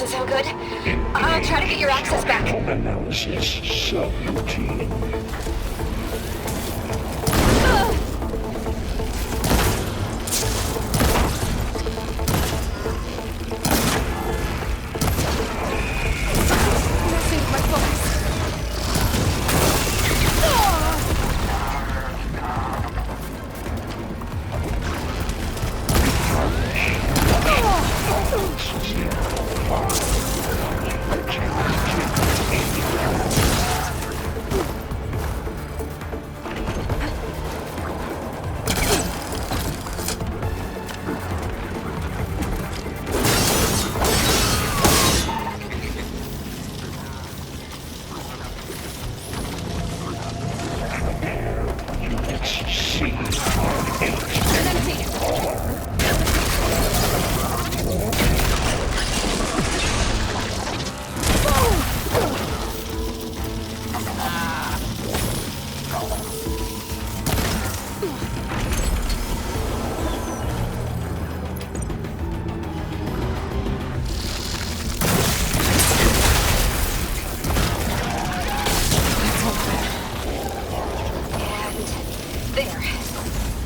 doesn't sound good. I'll try to get your access back. Analysis subroutine.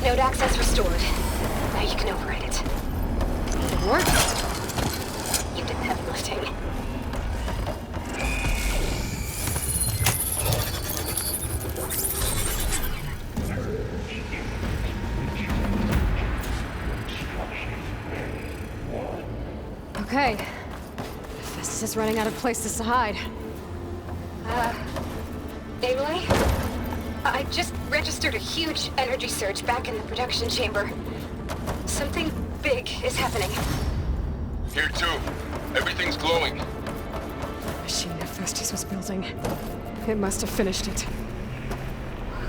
Node access restored. Now you can override it. It worked? You did the heavy lifting. Okay. Festus is running out of places to hide. Aloy? I just registered a huge energy surge back in the production chamber. Something big is happening. Here too. Everything's glowing. The machine that Festus was building. It must have finished it.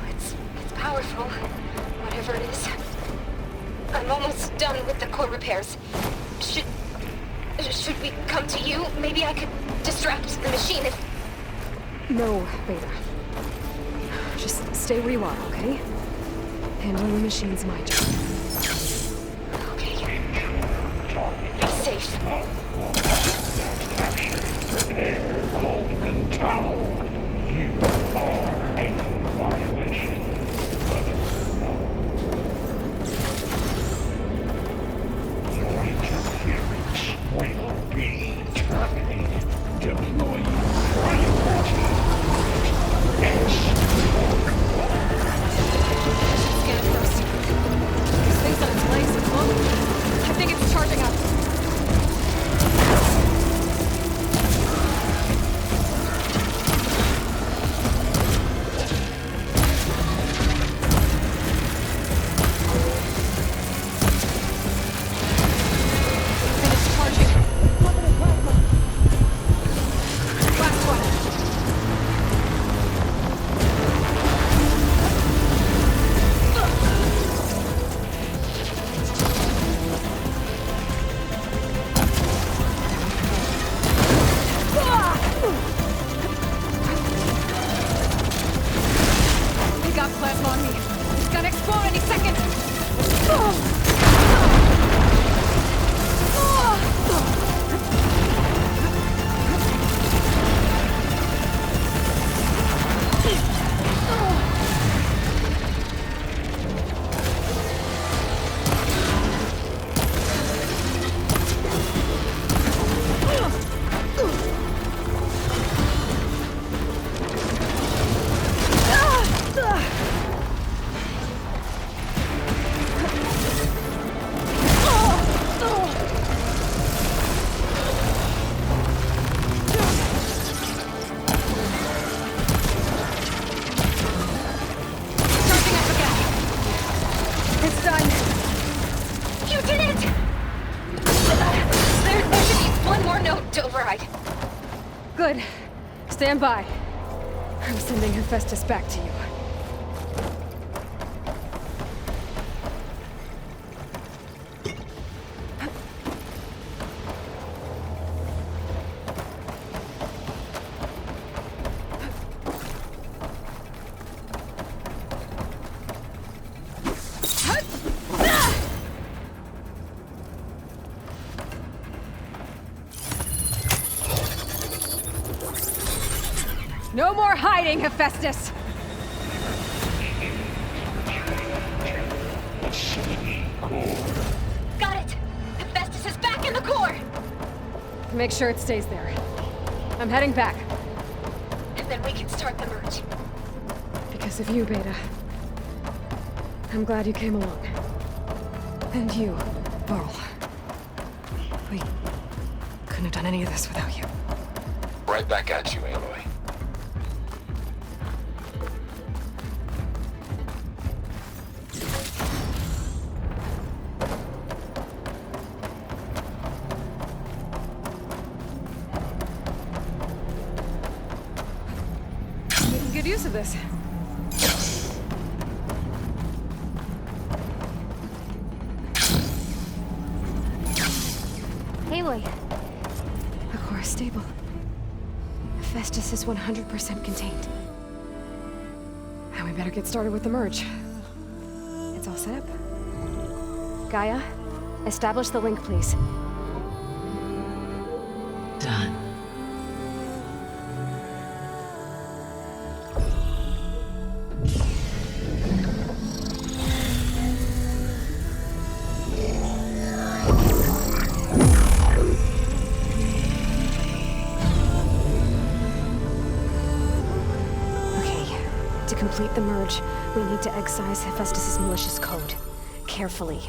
It's powerful, whatever it is. I'm almost done with the core repairs. Should we come to you? Maybe I could distract the machine if... No, Beta. Just stay where you are, okay? Handling the machine's my job. Okay. Be safe. Golden Tower. You are a violation. Your interference will be terminated. Deploy priority. Scan it first. This thing's on its legs and glowing. I think it's charging up. Finished charging. Last one. We got plasma on me. It's gonna explode any second. Charging up again. It's done. You did it! There should be one more note to override. Good. Stand by. I'm sending Hephaestus back to you. No more hiding, Hephaestus! Got it! Hephaestus is back in the core! Make sure it stays there. I'm heading back. And then we can start the merge. Because of you, Beta. I'm glad you came along. And you, Varl. We couldn't have done any of this without you. Right back at you, Aloy. Making good use of this. Aloy. The core is stable. Hephaestus is 100% contained. Now we better get started with the merge. It's all set up. Gaia, establish the link, please. Done. To complete the merge, we need to excise Hephaestus' malicious code. Carefully.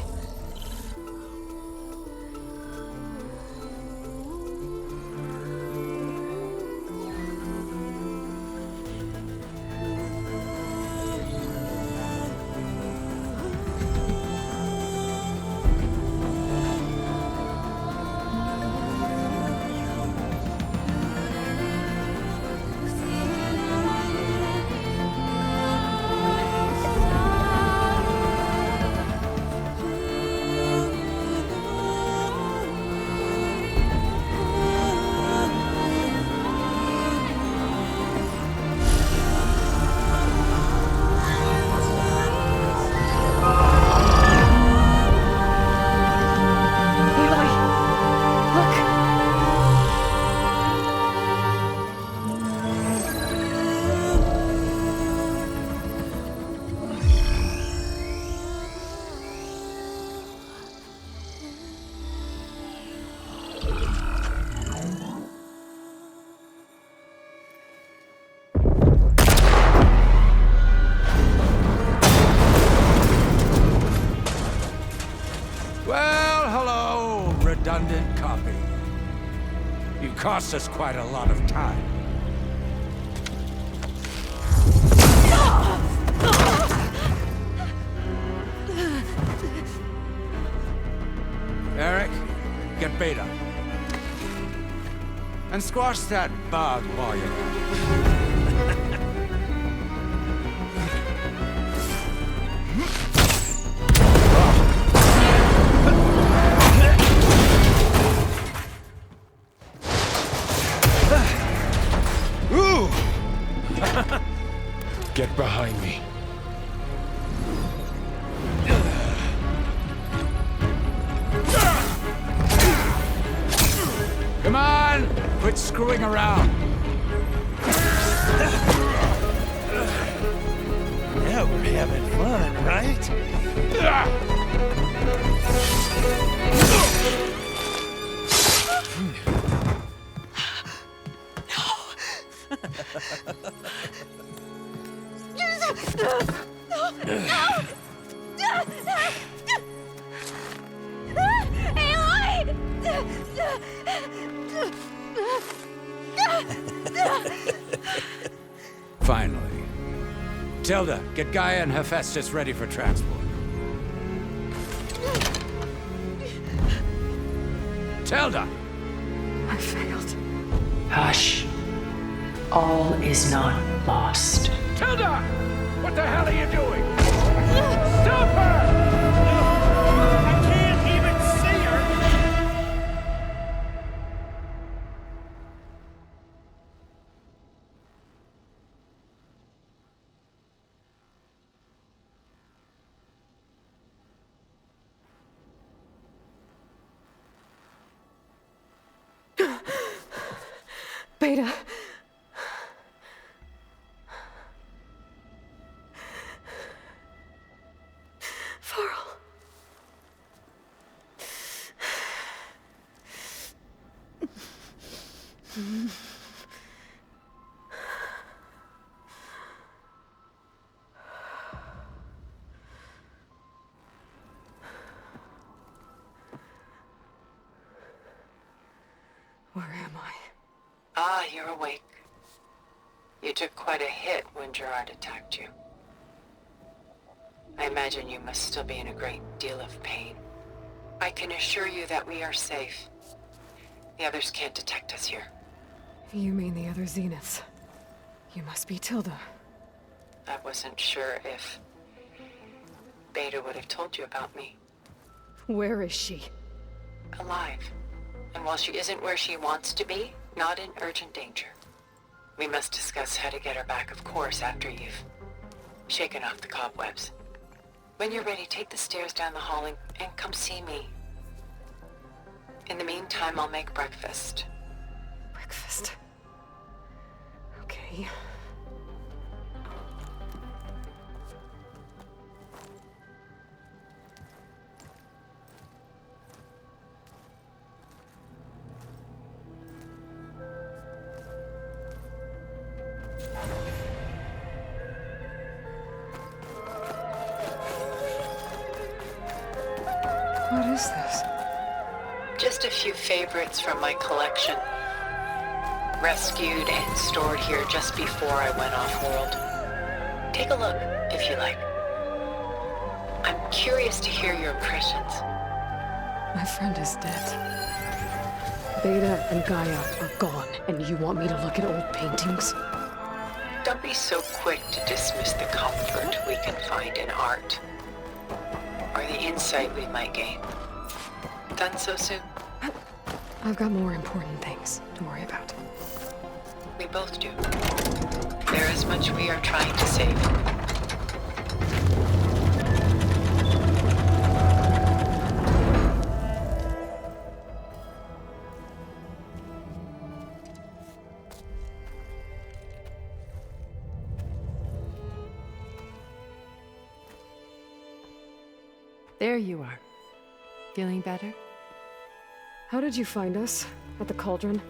Redundant copy. You cost us quite a lot of time. Eric, get Beta. And squash that bug while you're at it. Get behind me. Come on! Quit screwing around. Yeah, we're having fun, right? Finally. Tilda, get Gaia and Hephaestus ready for transport. Tilda! I failed. Hush. All is not lost. Tilda! What the hell are you doing? Stop her! I can't even see her! Beta. Where am I? Ah, you're awake. You took quite a hit when Gerard attacked you. I imagine you must still be in a great deal of pain. I can assure you that we are safe. The others can't detect us here. You mean the other Zeniths? You must be Tilda. I wasn't sure if Beta would have told you about me. Where is she? Alive. And while she isn't where she wants to be, not in urgent danger. We must discuss how to get her back, of course, after you've shaken off the cobwebs. When you're ready, take the stairs down the hall and come see me. In the meantime, I'll make breakfast. Breakfast. Okay. What is this? Just a few favorites from my collection. Rescued and stored here just before I went off-world. Take a look, if you like. I'm curious to hear your impressions. My friend is dead. Beta and Gaia are gone, and you want me to look at old paintings? Don't be so quick to dismiss the comfort we can find in art. Or the insight we might gain. Done so soon? I've got more important things to worry about. We both do. There is much we are trying to save. There you are. Feeling better? How did you find us? At the cauldron?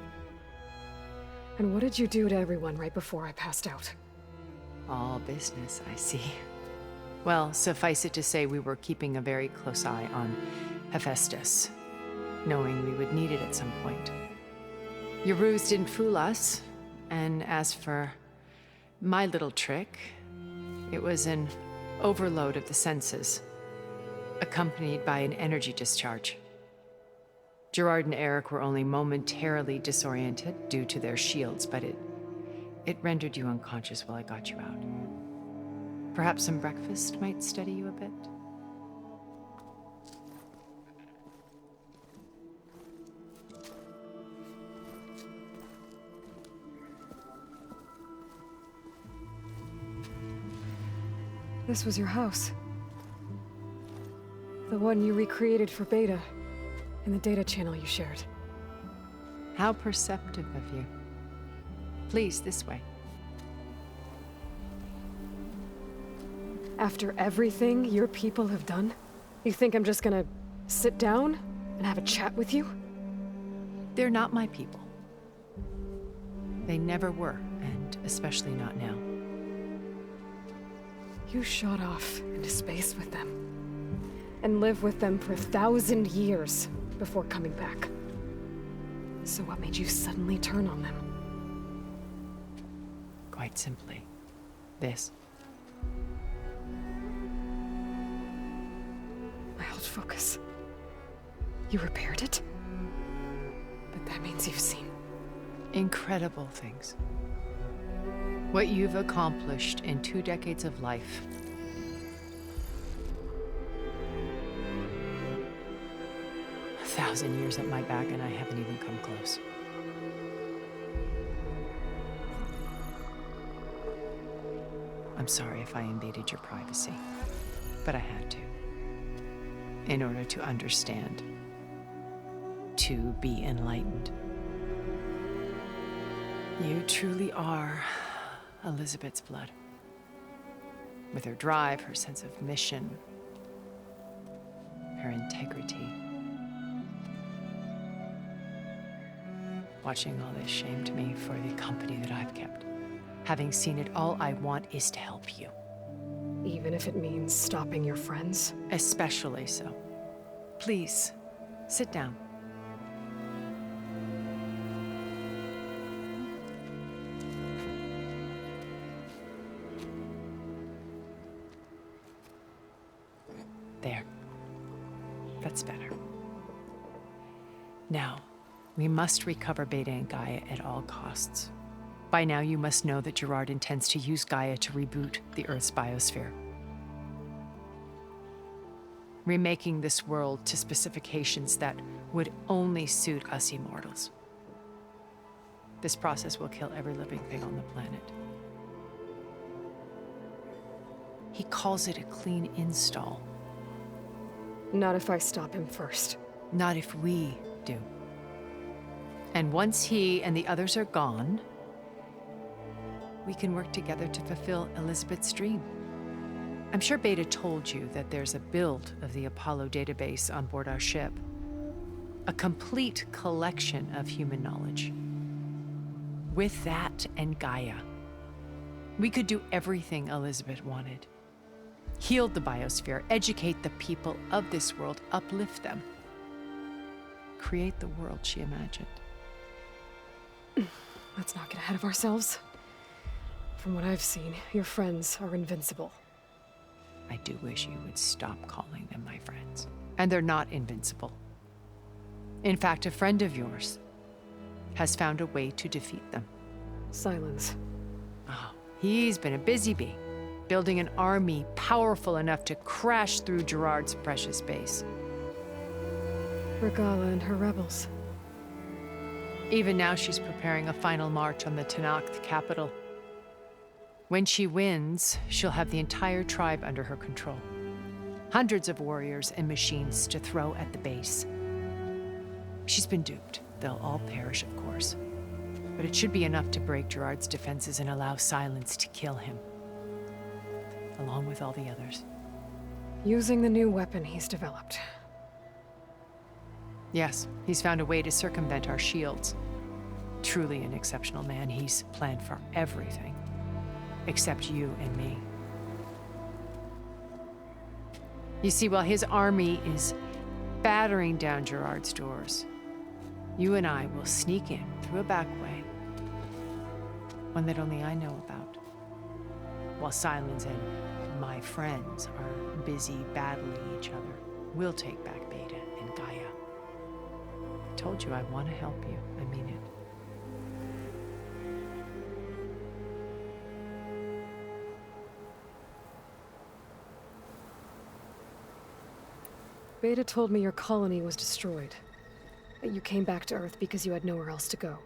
And what did you do to everyone right before I passed out? All business, I see. Well, suffice it to say we were keeping a very close eye on Hephaestus, knowing we would need it at some point. Your ruse didn't fool us, and as for my little trick, it was an overload of the senses, accompanied by an energy discharge. Gerard and Eric were only momentarily disoriented due to their shields, but it rendered you unconscious while I got you out. Perhaps some breakfast might steady you a bit? This was your house. The one you recreated for Beta, in the data channel you shared. How perceptive of you. Please, this way. After everything your people have done, you think I'm just gonna sit down and have a chat with you? They're not my people. They never were, and especially not now. You shot off into space with them, and lived with them for 1,000 years before coming back. So what made you suddenly turn on them? Quite simply, this. My old focus. You repaired it? But that means you've seen... Incredible things. What you've accomplished in 2 decades of life. A 1,000 years at my back and I haven't even come close. I'm sorry if I invaded your privacy, but I had to. In order to understand. To be enlightened. You truly are Elizabeth's blood. With her drive, her sense of mission, her integrity. Watching all this shamed me for the company that I've kept. Having seen it, all I want is to help you. Even if it means stopping your friends? Especially so. Please, sit down. There. That's better. Now, we must recover Beta and Gaia at all costs. By now, you must know that Gerard intends to use Gaia to reboot the Earth's biosphere. Remaking this world to specifications that would only suit us immortals. This process will kill every living thing on the planet. He calls it a clean install. Not if I stop him first. Not if we do. And once he and the others are gone, we can work together to fulfill Elizabeth's dream. I'm sure Beta told you that there's a build of the Apollo database on board our ship. A complete collection of human knowledge. With that and Gaia, we could do everything Elizabeth wanted. Heal the biosphere, educate the people of this world, uplift them. Create the world she imagined. Let's not get ahead of ourselves. From what I've seen, your friends are invincible. I do wish you would stop calling them my friends. And they're not invincible. In fact, a friend of yours has found a way to defeat them. Silence. Oh, he's been a busy bee, building an army powerful enough to crash through Gerard's precious base. Regala and her rebels. Even now, she's preparing a final march on the Tenakth capital. When she wins, she'll have the entire tribe under her control. Hundreds of warriors and machines to throw at the base. She's been duped. They'll all perish, of course. But it should be enough to break Gerard's defenses and allow Silence to kill him. Along with all the others. Using the new weapon he's developed. Yes, he's found a way to circumvent our shields. Truly an exceptional man. He's planned for everything. Except you and me. You see, while his army is battering down Gerard's doors, you and I will sneak in through a back way. One that only I know about. While Silence and my friends are busy battling each other, we'll take back Beta and Gaia. I told you I want to help you. I mean it. Beta told me your colony was destroyed. That you came back to Earth because you had nowhere else to go.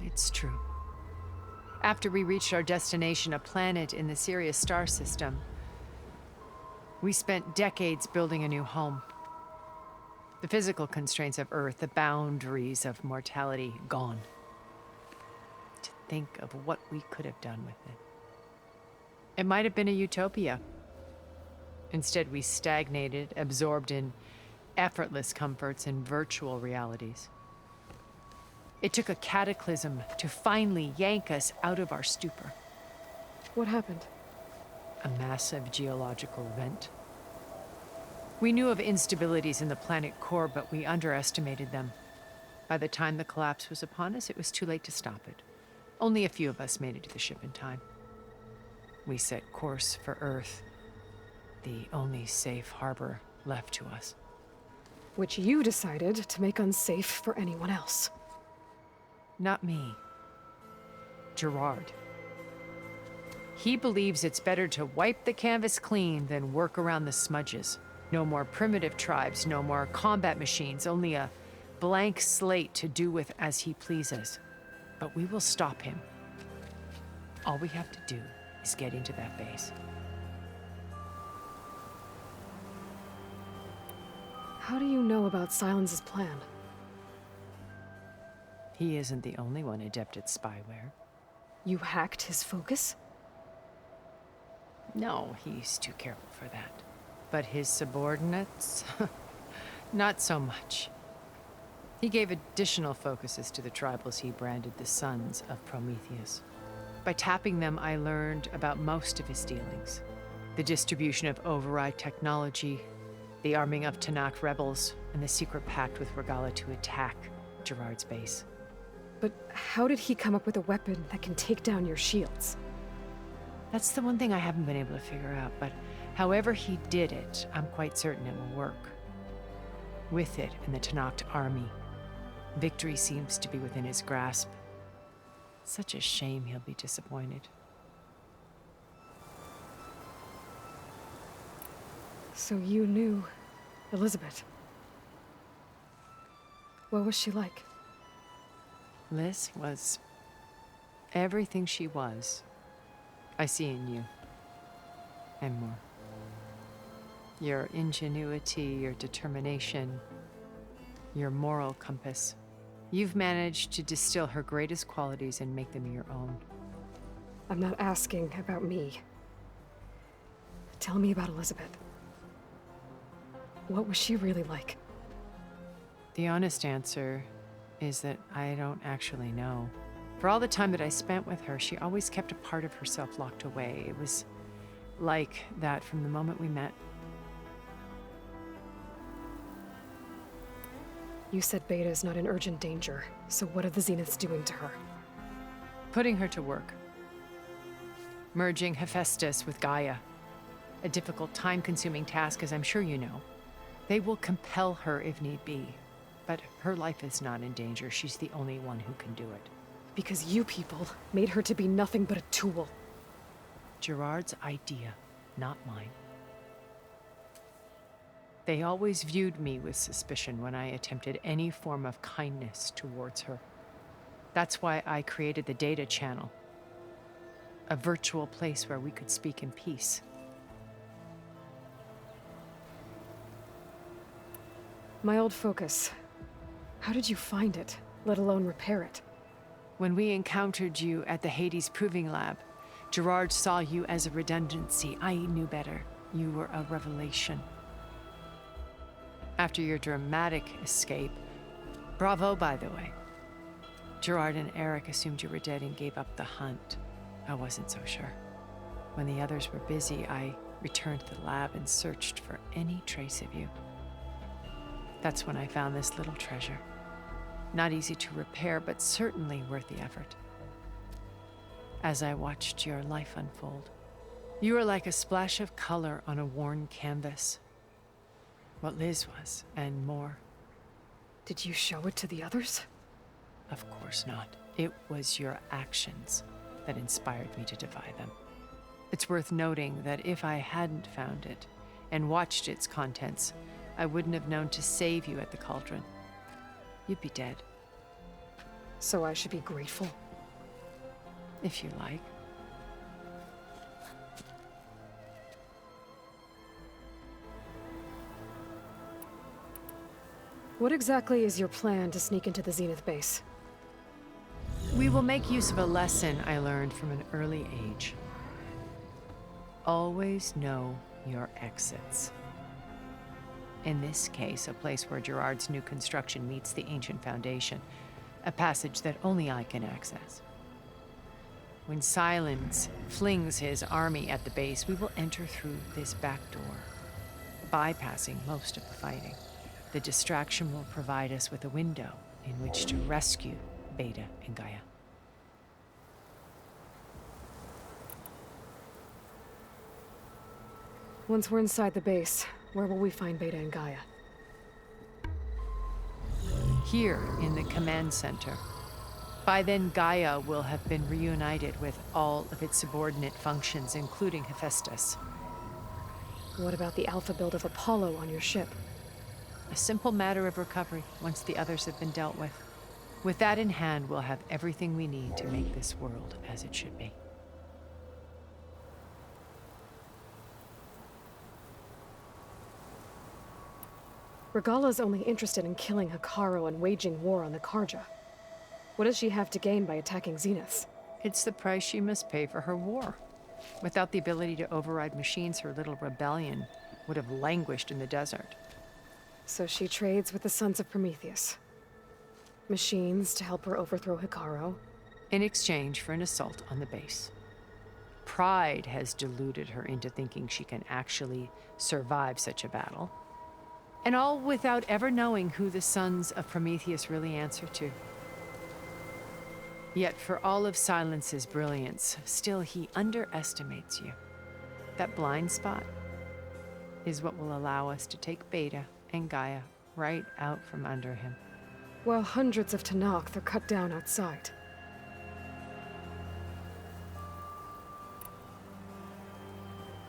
It's true. After we reached our destination, a planet in the Sirius star system, we spent decades building a new home. The physical constraints of Earth, the boundaries of mortality, gone. To think of what we could have done with it. It might have been a utopia. Instead, we stagnated, absorbed in effortless comforts and virtual realities. It took a cataclysm to finally yank us out of our stupor. What happened? A massive geological event. We knew of instabilities in the planet core, but we underestimated them. By the time the collapse was upon us, it was too late to stop it. Only a few of us made it to the ship in time. We set course for Earth, the only safe harbor left to us. Which you decided to make unsafe for anyone else. Not me. Gerard. He believes it's better to wipe the canvas clean than work around the smudges. No more primitive tribes, no more combat machines, only a blank slate to do with as he pleases. But we will stop him. All we have to do is get into that base. How do you know about Silence's plan? He isn't the only one adept at spyware. You hacked his focus? No, he's too careful for that. But his subordinates? Not so much. He gave additional focuses to the tribals he branded the Sons of Prometheus. By tapping them, I learned about most of his dealings. The distribution of override technology, the arming of Tanakh rebels, and the secret pact with Regala to attack Gerard's base. But how did he come up with a weapon that can take down your shields? That's the one thing I haven't been able to figure out, but however he did it, I'm quite certain it will work. With it and the Tanakh army, victory seems to be within his grasp. Such a shame he'll be disappointed. So you knew Elizabeth. What was she like? Liz was everything she was. I see in you. And more. Your ingenuity, your determination, your moral compass. You've managed to distill her greatest qualities and make them your own. I'm not asking about me. Tell me about Elizabeth. What was she really like? The honest answer is that I don't actually know. For all the time that I spent with her, she always kept a part of herself locked away. It was like that from the moment we met. You said Beta is not in urgent danger, so what are the Zeniths doing to her? Putting her to work. Merging Hephaestus with Gaia. A difficult, time-consuming task, as I'm sure you know. They will compel her if need be. But her life is not in danger. She's the only one who can do it. Because you people made her to be nothing but a tool. Gerard's idea, not mine. They always viewed me with suspicion when I attempted any form of kindness towards her. That's why I created the data channel. A virtual place where we could speak in peace. My old focus. How did you find it, let alone repair it? When we encountered you at the Hades Proving Lab, Gerard saw you as a redundancy. I knew better. You were a revelation. After your dramatic escape, bravo, by the way. Gerard and Eric assumed you were dead and gave up the hunt. I wasn't so sure. When the others were busy, I returned to the lab and searched for any trace of you. That's when I found this little treasure. Not easy to repair, but certainly worth the effort. As I watched your life unfold, you were like a splash of color on a worn canvas. What Liz was, and more. Did you show it to the others? Of course not. It was your actions that inspired me to defy them. It's worth noting that if I hadn't found it and watched its contents, I wouldn't have known to save you at the cauldron. You'd be dead. So I should be grateful? If you like. What exactly is your plan to sneak into the Zenith base? We will make use of a lesson I learned from an early age. Always know your exits. In this case, a place where Gerard's new construction meets the ancient foundation, a passage that only I can access. When Silence flings his army at the base, we will enter through this back door, bypassing most of the fighting. The distraction will provide us with a window in which to rescue Beta and Gaia. Once we're inside the base, where will we find Beta and Gaia? Here in the command center. By then, Gaia will have been reunited with all of its subordinate functions, including Hephaestus. What about the alpha build of Apollo on your ship? A simple matter of recovery once the others have been dealt with. With that in hand, we'll have everything we need to make this world as it should be. Regala's only interested in killing Hikaru and waging war on the Karja. What does she have to gain by attacking Zeniths? It's the price she must pay for her war. Without the ability to override machines, her little rebellion would have languished in the desert. So she trades with the Sons of Prometheus. machines to help her overthrow Hikaru. In exchange for an assault on the base. Pride has deluded her into thinking she can actually survive such a battle. And all without ever knowing who the sons of Prometheus really answer to. Yet for all of Silence's brilliance, still he underestimates you. That blind spot is what will allow us to take Beta and Gaia right out from under him. While hundreds of Tenakth are cut down outside.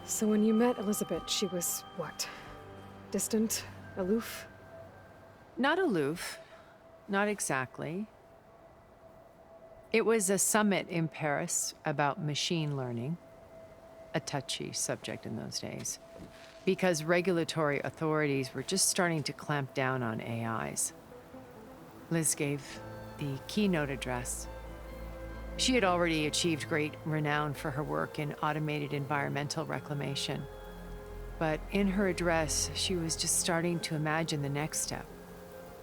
So when you met Elizabeth, she was what? Distant? Aloof? Not aloof. Not exactly. It was a summit in Paris about machine learning, a touchy subject in those days, because regulatory authorities were just starting to clamp down on AIs. Liz gave the keynote address. She had already achieved great renown for her work in automated environmental reclamation. But in her address, she was just starting to imagine the next step.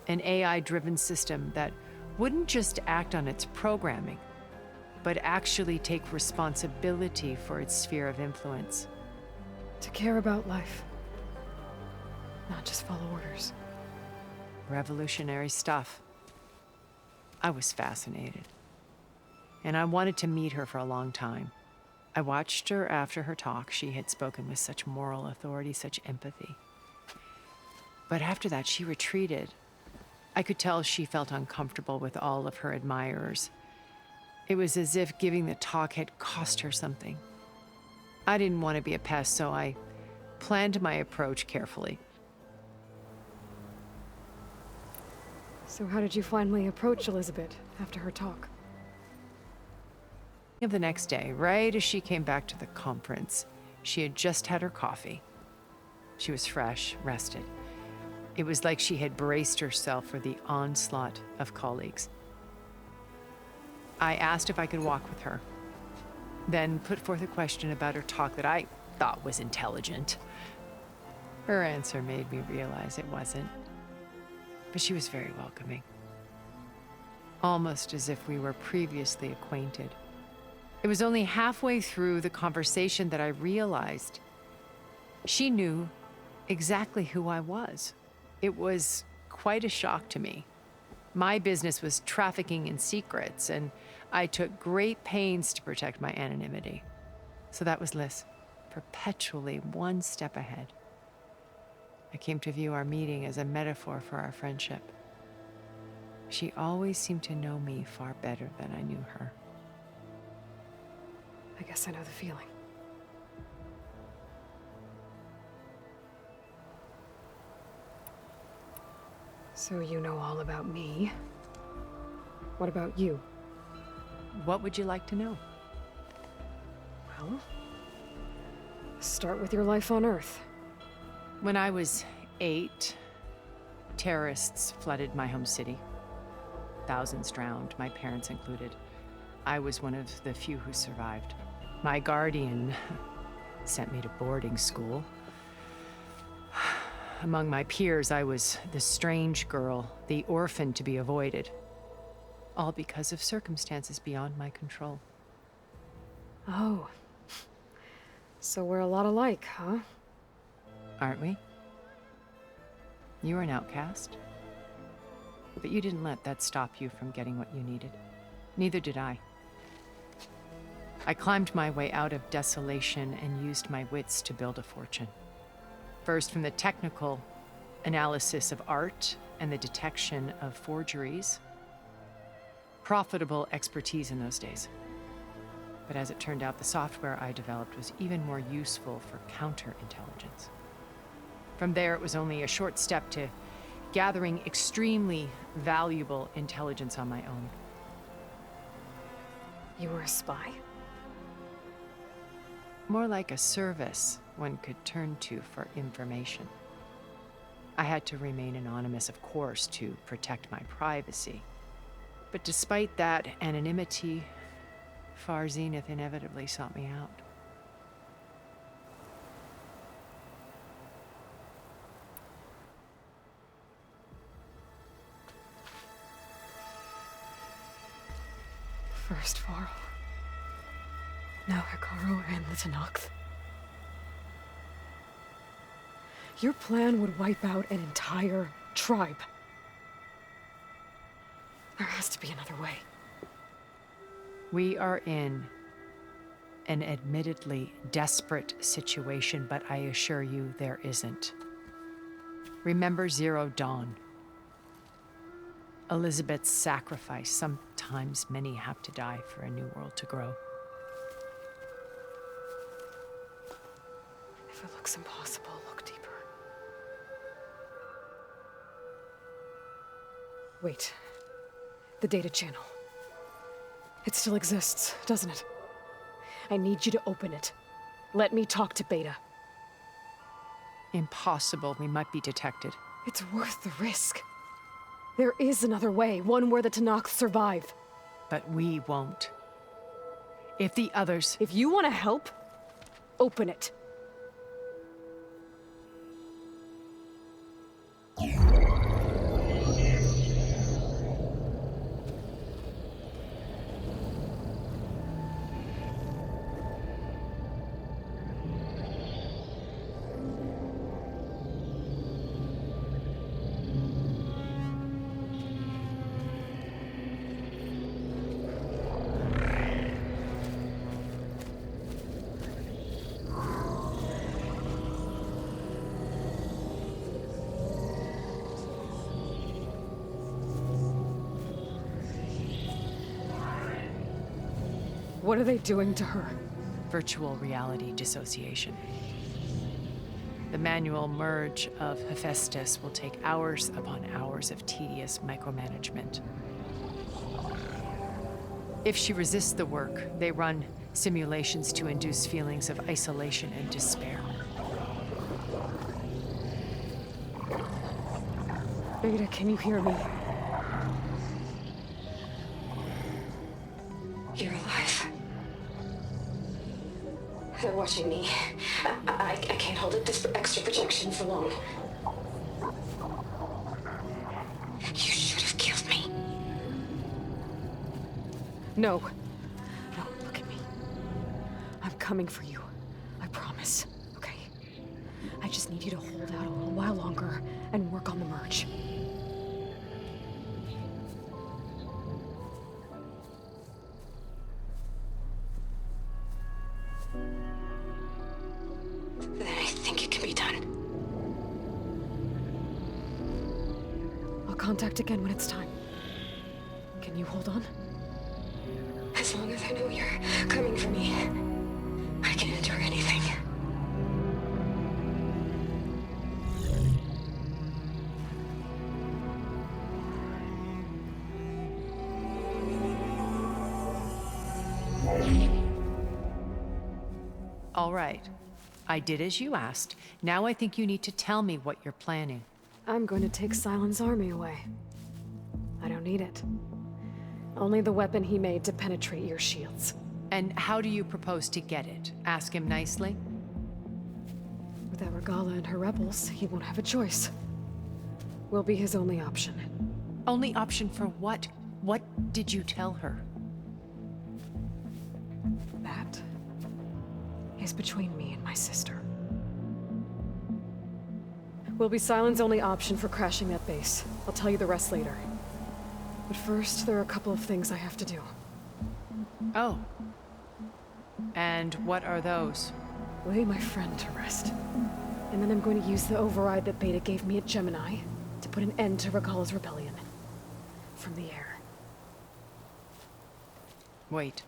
An AI-driven system that wouldn't just act on its programming, but actually take responsibility for its sphere of influence. To care about life. Not just follow orders. Revolutionary stuff. I was fascinated. And I wanted to meet her for a long time. I watched her after her talk. She had spoken with such moral authority, such empathy. But after that, she retreated. I could tell she felt uncomfortable with all of her admirers. It was as if giving the talk had cost her something. I didn't want to be a pest, so I planned my approach carefully. So how did you finally approach Elizabeth after her talk? The next day, right as she came back to the conference, she had just had her coffee. She was fresh, rested. It was like she had braced herself for the onslaught of colleagues. I asked if I could walk with her, then put forth a question about her talk that I thought was intelligent. Her answer made me realize it wasn't, but she was very welcoming. Almost as if we were previously acquainted. It was only halfway through the conversation that I realized she knew exactly who I was. It was quite a shock to me. My business was trafficking in secrets, and I took great pains to protect my anonymity. So that was Liz, perpetually one step ahead. I came to view our meeting as a metaphor for our friendship. She always seemed to know me far better than I knew her. I guess I know the feeling. So you know all about me. What about you? What would you like to know? Well, start with your life on Earth. When I was 8, terrorists flooded my home city. Thousands drowned, my parents included. I was one of the few who survived. My guardian sent me to boarding school. Among my peers, I was the strange girl, the orphan to be avoided. All because of circumstances beyond my control. Oh. So we're a lot alike, huh? Aren't we? You were an outcast. But you didn't let that stop you from getting what you needed. Neither did I. I climbed my way out of desolation and used my wits to build a fortune. First, from the technical analysis of art and the detection of forgeries. Profitable expertise in those days. But as it turned out, the software I developed was even more useful for counterintelligence. From there, it was only a short step to gathering extremely valuable intelligence on my own. You were a spy? More like a service one could turn to for information. I had to remain anonymous, of course, to protect my privacy. But despite that anonymity, Far Zenith inevitably sought me out. First Varl. Now Hikaru and the Tenakth. Your plan would wipe out an entire tribe. There has to be another way. We are in an admittedly desperate situation, but I assure you there isn't. Remember Zero Dawn. Elizabeth's sacrifice. Sometimes many have to die for a new world to grow. If it looks impossible, look deeper. Wait. The data channel. It still exists, doesn't it? I need you to open it. Let me talk to Beta. Impossible. We might be detected. It's worth the risk. There is another way, one where the Tenakth survive. But we won't. If the others... If you want to help, open it. What are they doing to her? Virtual reality dissociation. The manual merge of Hephaestus will take hours upon hours of tedious micromanagement. If she resists the work, they run simulations to induce feelings of isolation and despair. Beta, can you hear me? You're alive. They're watching me. I can't hold up this extra projection for long. You should have killed me. No. No, look at me. I'm coming for you. I promise. Okay? I just need you to hold out a little while longer and work on the merge. Then I think it can be done. I'll contact again when it's time. Can you hold on? As long as I know you're coming for me, I can endure anything. All right. I did as you asked. Now I think you need to tell me what you're planning. I'm going to take Silent's army away. I don't need it. Only the weapon he made to penetrate your shields. And how do you propose to get it? Ask him nicely? Without Regala and her rebels, he won't have a choice. We'll be his only option. Only option for what? What did you tell her? That is between me and my sister. Will be Silent's only option for crashing that base. I'll tell you the rest later. But first, there are a couple of things I have to do. Oh. And what are those? Lay my friend to rest. And then I'm going to use the override that Beta gave me at Gemini to put an end to Regala's rebellion. From the air. Wait.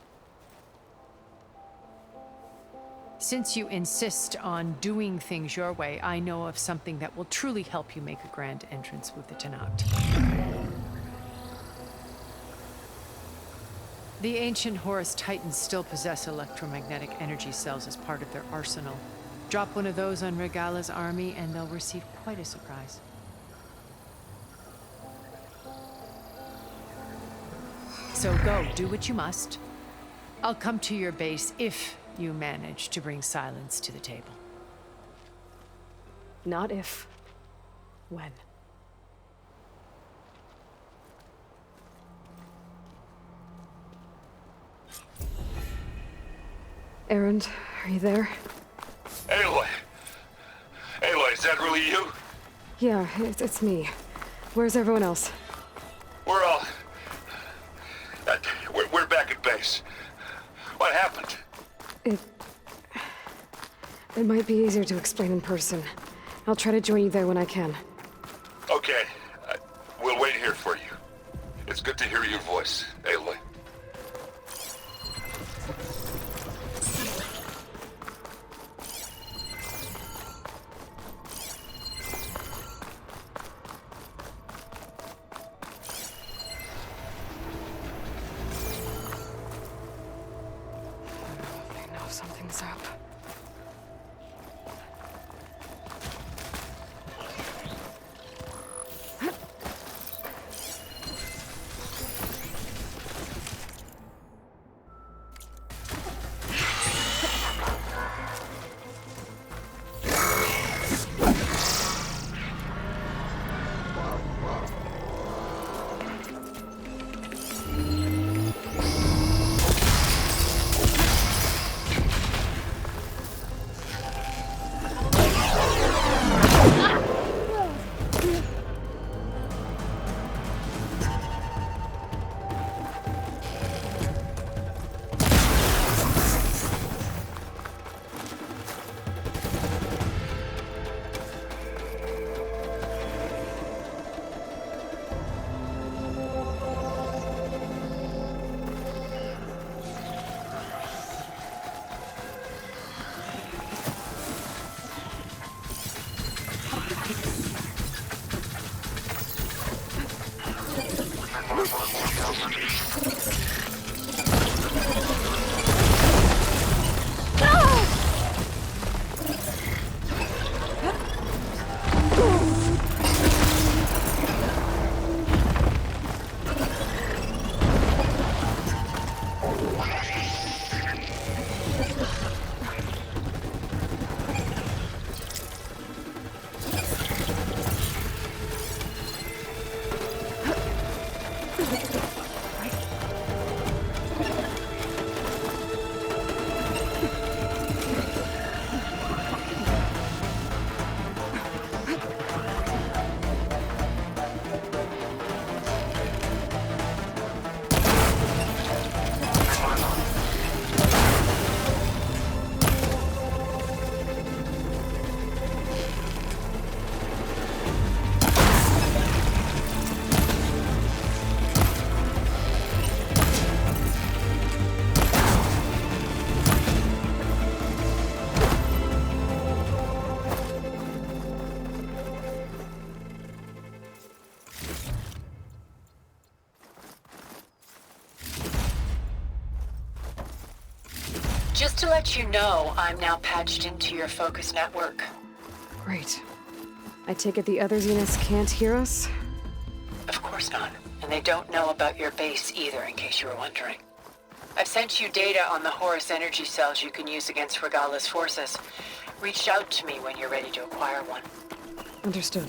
Since you insist on doing things your way, I know of something that will truly help you make a grand entrance with the Tenakth. The ancient Horus Titans still possess electromagnetic energy cells as part of their arsenal. Drop one of those on Regala's army and they'll receive quite a surprise. So go, do what you must. I'll come to your base if you manage to bring silence to the table. Not if. When. Errand, are you there? Aloy! Aloy, is that really you? Yeah, it's me. Where's everyone else? We're all... we're back at base. What happened? It might be easier to explain in person. I'll try to join you there when I can. Okay. We'll wait here for you. It's good to hear your voice, Aloy. I know something's up. Just to let you know, I'm now patched into your focus network. Great. I take it the other Zeniths can't hear us? Of course not. And they don't know about your base either, in case you were wondering. I've sent you data on the Horus energy cells you can use against Regala's forces. Reach out to me when you're ready to acquire one. Understood.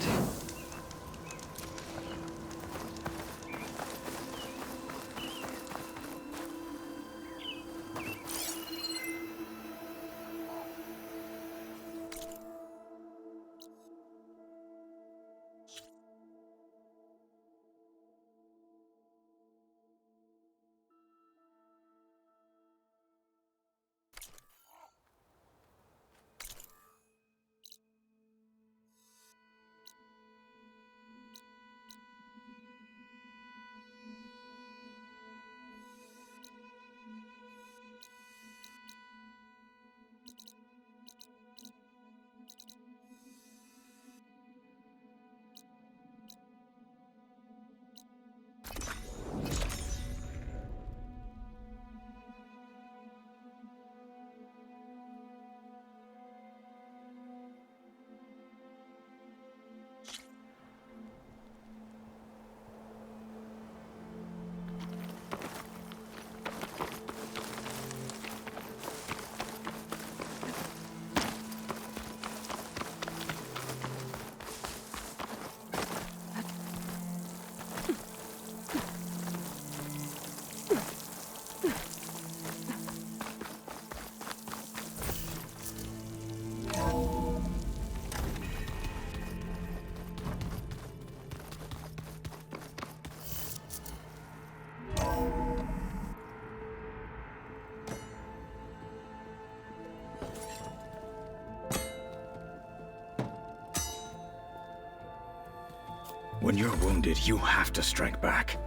When you're wounded, you have to strike back.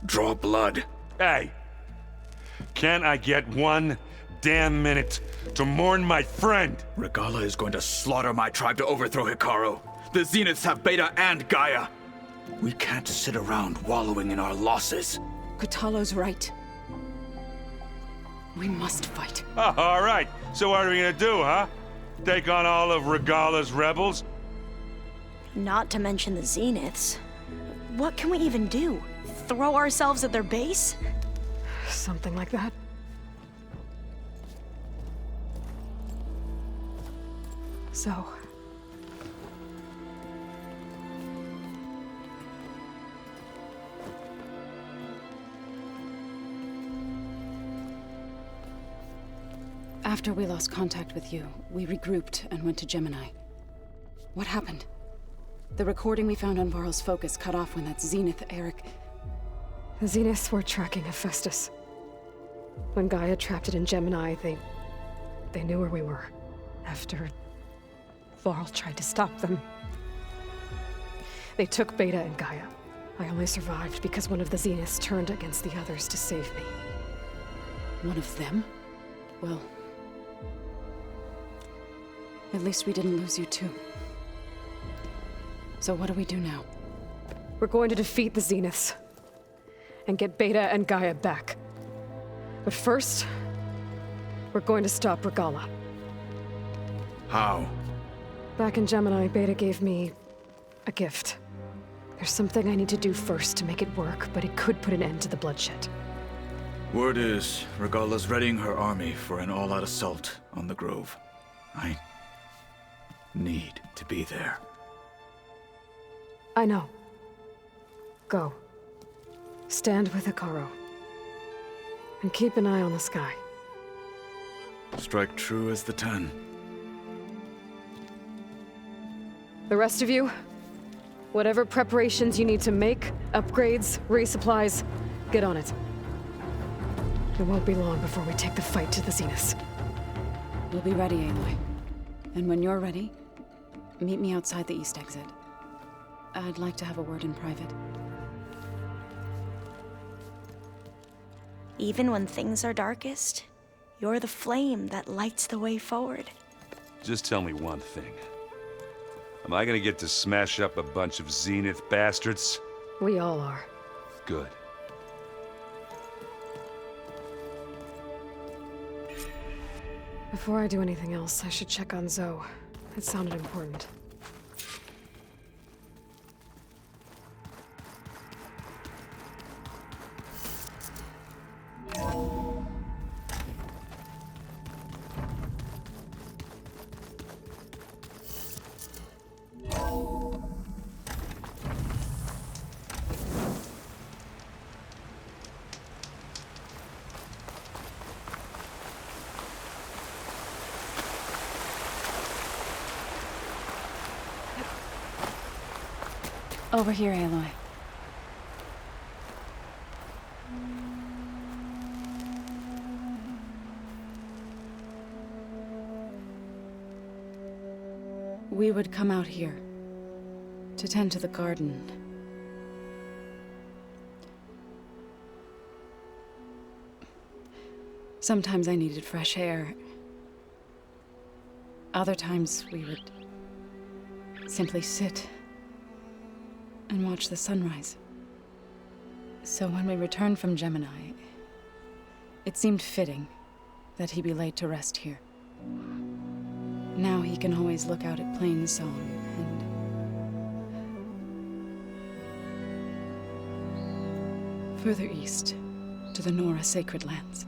Draw blood. Hey! Can't I get one damn minute to mourn my friend? Regala is going to slaughter my tribe to overthrow Hikaru. The Zeniths have Beta and Gaia. We can't sit around wallowing in our losses. Kotallo's right. We must fight. Oh, all right. So what are we gonna do, huh? Take on all of Regala's rebels? Not to mention the Zeniths. What can we even do? Throw ourselves at their base? Something like that. So... After we lost contact with you, we regrouped and went to Gemini. What happened? The recording we found on Varl's focus cut off when that Zenith Eric... The Zeniths were tracking Hephaestus. When Gaia trapped it in Gemini, they knew where we were. After Varl tried to stop them. They took Beta and Gaia. I only survived because one of the Zeniths turned against the others to save me. One of them? Well... at least we didn't lose you too. So what do we do now? We're going to defeat the Zeniths. And get Beta and Gaia back. But first, we're going to stop Regala. How? Back in Gemini, Beta gave me a gift. There's something I need to do first to make it work, but it could put an end to the bloodshed. Word is, Regala's readying her army for an all-out assault on the Grove. I need to be there. I know. Go. Stand with Hikaru. And keep an eye on the sky. Strike true as the 10. The rest of you, whatever preparations you need to make, upgrades, resupplies, get on it. It won't be long before we take the fight to the Zeniths. We'll be ready, Aloy. And when you're ready, meet me outside the east exit. I'd like to have a word in private. Even when things are darkest, you're the flame that lights the way forward. Just tell me one thing. Am I gonna get to smash up a bunch of Zenith bastards? We all are. Good. Before I do anything else, I should check on Zoe. It sounded important. Over here, Aloy. We would come out here to tend to the garden. Sometimes I needed fresh air. Other times we would simply sit and watch the sunrise. So when we returned from Gemini, it seemed fitting that he be laid to rest here. Now he can always look out at Plain Song and further east to the Nora Sacred Lands.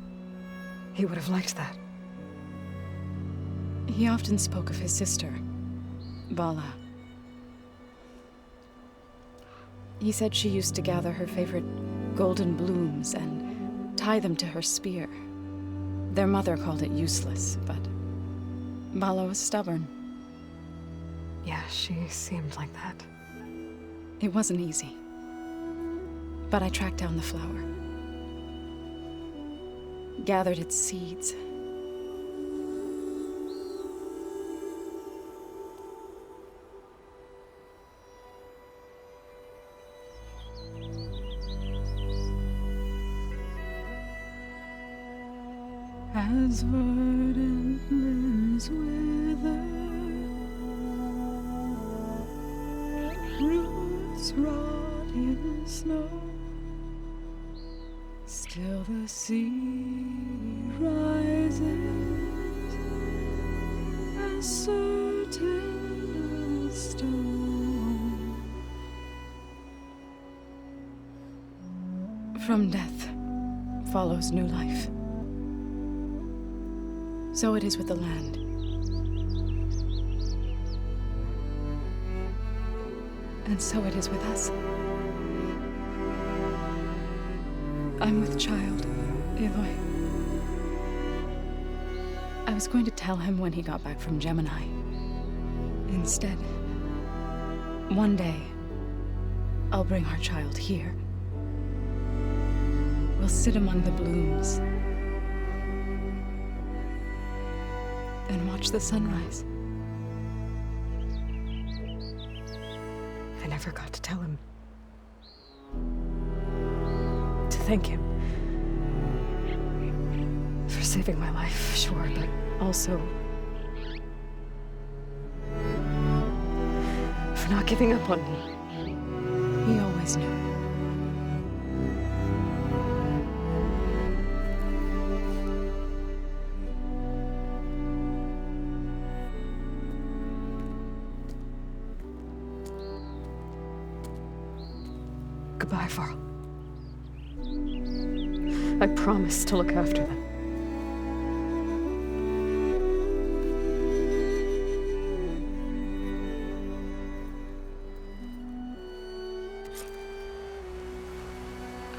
He would have liked that. He often spoke of his sister, Bala. He said she used to gather her favorite golden blooms and tie them to her spear. Their mother called it useless, but Bala was stubborn. Yeah, she seemed like that. It wasn't easy. But I tracked down the flower. Gathered its seeds. as verdant limbs wither, roots rot in snow, still the sea rises as certain as stone. From death follows new life. So it is with the land. And so it is with us. I'm with child, Aloy. I was going to tell him when he got back from Gemini. Instead, one day, I'll bring our child here. We'll sit among the blooms and watch the sunrise. I never got to tell him. To thank him. For saving my life, sure, but also for not giving up on me. He always knew. Goodbye, Varl. I promise to look after them.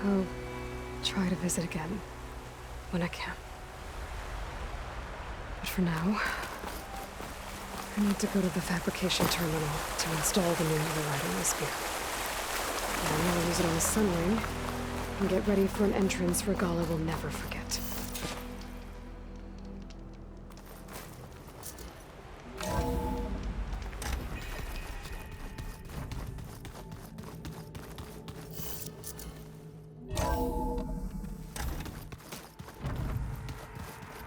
I'll try to visit again when I can. But for now, I need to go to the fabrication terminal to install the new Horaizing spear. And I'll use it on the sun ring and get ready for an entrance Regala will never forget.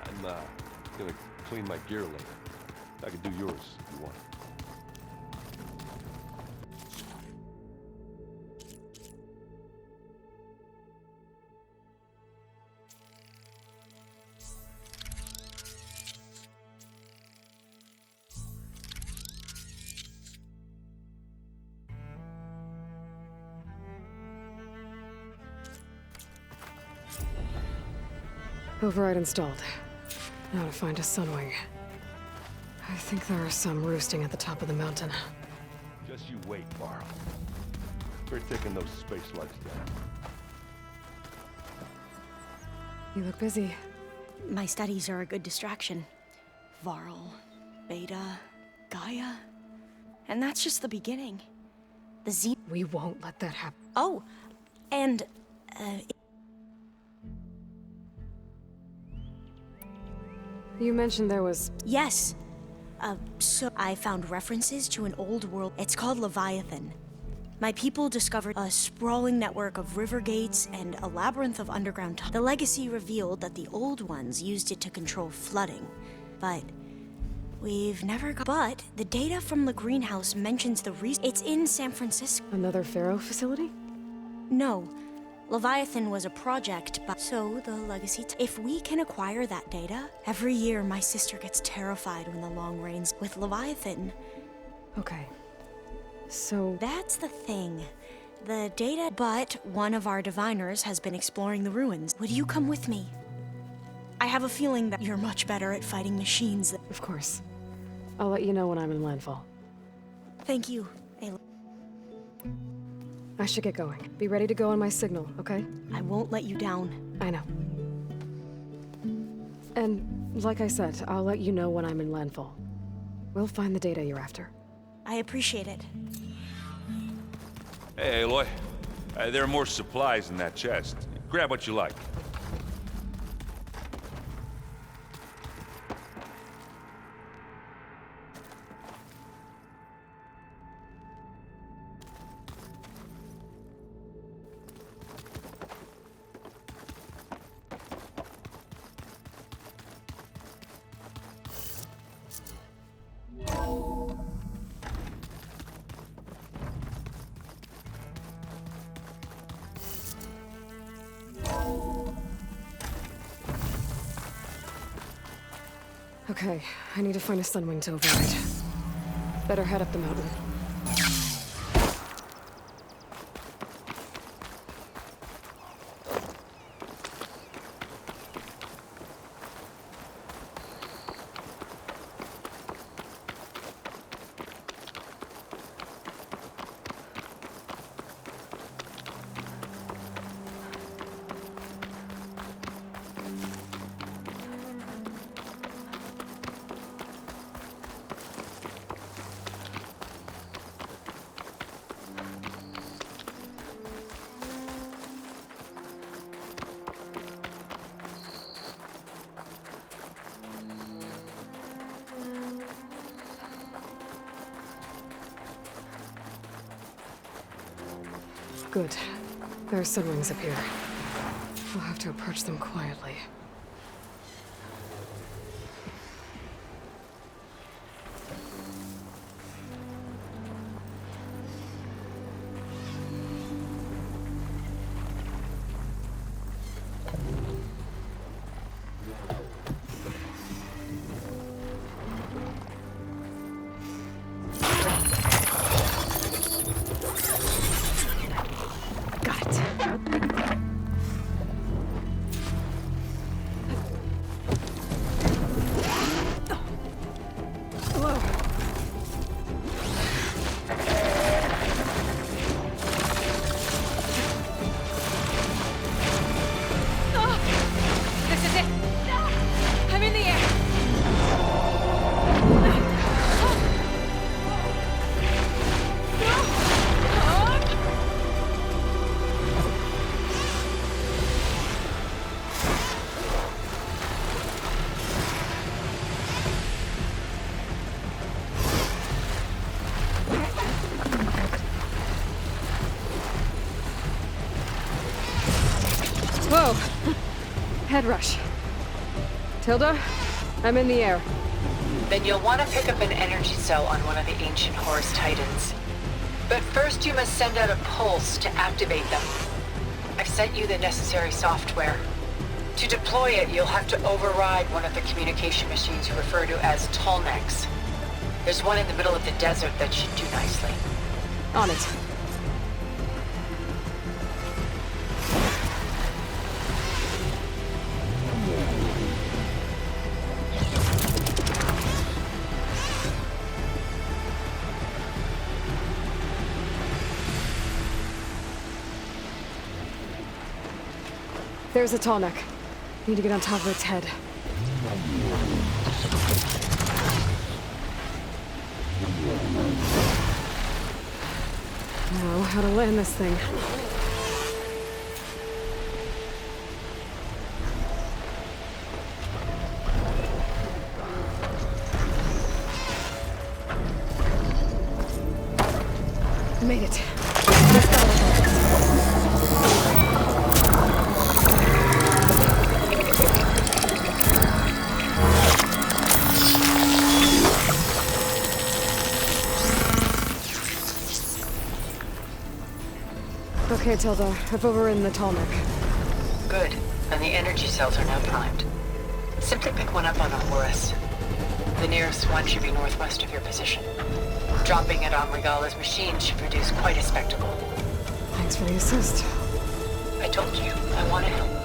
I'm gonna clean my gear later. I can do yours if you want. Override installed. Now to find a sunwing. I think there are some roosting at the top of the mountain. Just you wait, Varl. We're taking those space lights down. You look busy. My studies are a good distraction. Varl, Beta, Gaia. And that's just the beginning. The Z... We won't let that happen. Oh, and, You mentioned there was... yes. So I found references to an old world. It's called Leviathan. My people discovered a sprawling network of river gates and a labyrinth of underground tunnels. The legacy revealed that the old ones used it to control flooding. But we've never got... But the data from the greenhouse mentions the reason... It's in San Francisco. Another Pharaoh facility? No. Leviathan was a project, but so the legacy... If we can acquire that data, every year my sister gets terrified when the long rains with Leviathan. Okay. So... That's the thing. The data... But one of our diviners has been exploring the ruins. Would you come with me? I have a feeling that you're much better at fighting machines. Of course. I'll let you know when I'm in landfall. Thank you, Aloy. I should get going. Be ready to go on my signal, okay? I won't let you down. I know. And, like I said, I'll let you know when I'm in landfall. We'll find the data you're after. I appreciate it. Hey, Aloy. There are more supplies in that chest. Grab what you like. Okay, I need to find a sunwing to override. Better head up the mountain. Good. There are sunwings up here. We'll have to approach them quietly. Whoa! Head rush. Tilda, I'm in the air. Then you'll want to pick up an energy cell on one of the ancient Horus Titans. But first you must send out a pulse to activate them. I've sent you the necessary software. To deploy it, you'll have to override one of the communication machines you refer to as Tallnecks. There's one in the middle of the desert that should do nicely. On it. There's a Tallneck. Need to get on top of its head. Now, how to land this thing. Made it. Let's go. Okay, Tilda. I've overridden the Tallneck. Good. And the energy cells are now primed. Simply pick one up on a Horus. The nearest one should be northwest of your position. Dropping it on Regala's machine should produce quite a spectacle. Thanks for the assist. I told you, I want to help.